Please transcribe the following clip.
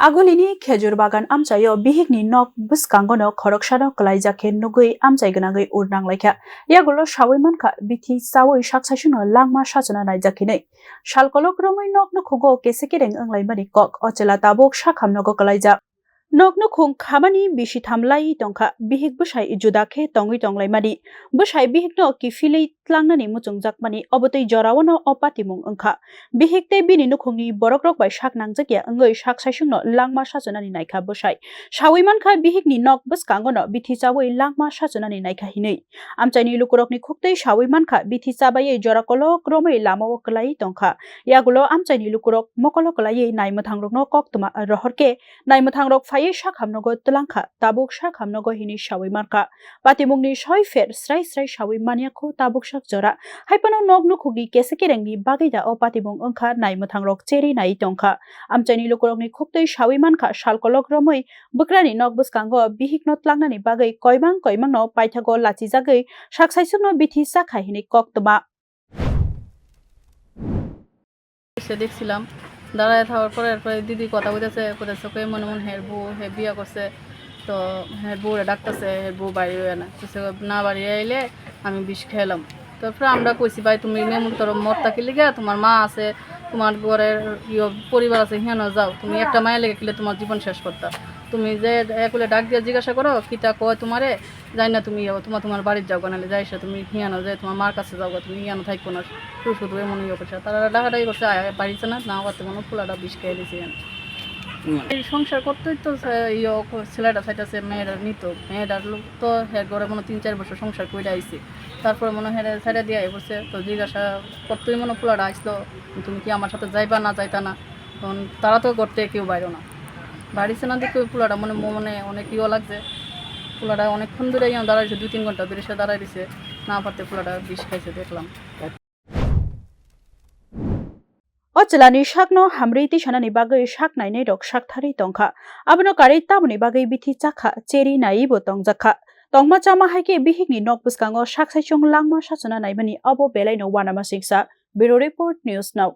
Agulini khejur bagan amchayo bihikni nok buskangono khoroksano kalaijake nugui amchaiganagui urnang laikha yagulo shawimanka bithi sawi shaksashuno langma shachana naijakine shalkolok romoi nok no khugo kesekireng anglaimani kok ochela tabok shakhamnogo kalaijak nok no khung khamani bishi thamlai tongkha bihik bushai judakhe tongui tonglaimani bushai bihik no kifilei tlangnani muchungjak mani obotoi jorawono opatimung angkha bihikte bini nukhungni borokrok bai shak nangjakya angoi shak saisungno langma sajonani naikha bushai shawimankha bihikni nok buskangono bithi chawai langma sajonani naikha hinui amchaini lukurokni khuktei shawimankha bithi chabai jorakolok romoi lamao klai tongkha yagulo amchaini lukurok mokolo klai naimothangrokno koktuma rohorke naimothangrok phai shakhamnogo tlangkha tabuk shakhamnogo hini shawimanka patimungni soi fer srai srai shawimaniakho tabuk shak jora haipano nok nukhugi kesekirengni bagida o patimung angkha naimothangrok cheri nai tongkha amchaini lukurokni khuktei shawimankha shalkolok romoi bukrani nok buskango bihikno tlangnani bagai koimangno paithago lachijagoi saksaisukno bithi sakha hini koktoma দেখছিলাম দাঁড়ায় থাকার পরে এরপরে দিদি কথা বলতেছে কে মনে মনে হেরবু হে বিয়া করছে তো হেরবু ডাকতেছে হেরবু বাড়ি না না বাড়ি আইলে আমি বিষ খেলাম তারপরে আমরা কইছি ভাই তুমি মেমন তোর মরতা কি লিগা তোমার মা আছে তোমার ঘরের পরিবার আছে হিয়ানো যাও তুমি একটা মায়া লেগে খেলে তোমার জীবন শেষ করতা তুমি যে একলে ডাক দিয়ে জিজ্ঞাসা করো কিতা কয় তোমারে যাই না তুমি তোমার বাড়ির যাও নাহলে যাইসা তুমি হিয়ানো যে তোমার মার কাছে যাও তুমি হিয়ানো থাকবো না শুধু এমন করছে তারা ডাকাডাকি করছে বাড়িছে না না পারতে কোনো ফুলাটা বিষ খেয়ে দিয়েছে এই সংসার করতেই তো ছেলেটা চাইতেছে মেয়েরা নিত মেয়েটার লোক তো হ্যাঁ ঘরে মনে 3-4 বছর সংসার করে আইছে তারপরে মনে হয় ছেড়ে দিয়ে বলছে তো জিজ্ঞাসা করতেই মনে ফুলাটা আসলো তুমি কি আমার সাথে যাইবা না যাইতা না তখন তারা তো করতে কেউ বাইরো না বাড়িছে না দেখে ফুলাটা মনে অনেক ইয়ে লাগছে ফুলাটা অনেকক্ষণ ধরে দাঁড়াইছে 2-3 ঘন্টা ধরে সে দাঁড়াই দিছে না পারতে ফুলাটা বিষ খাইছে দেখলাম Ochelani shakno hamriti shanani bagai shak nainai rok shakthari tongkha abono kari taboni bagai bithi chakha cheri naibo tongjakha tongma chama haike bihikni nok buskango shak saisung langma sachona naibani abo belai no wanama siksa Bureau Report News Now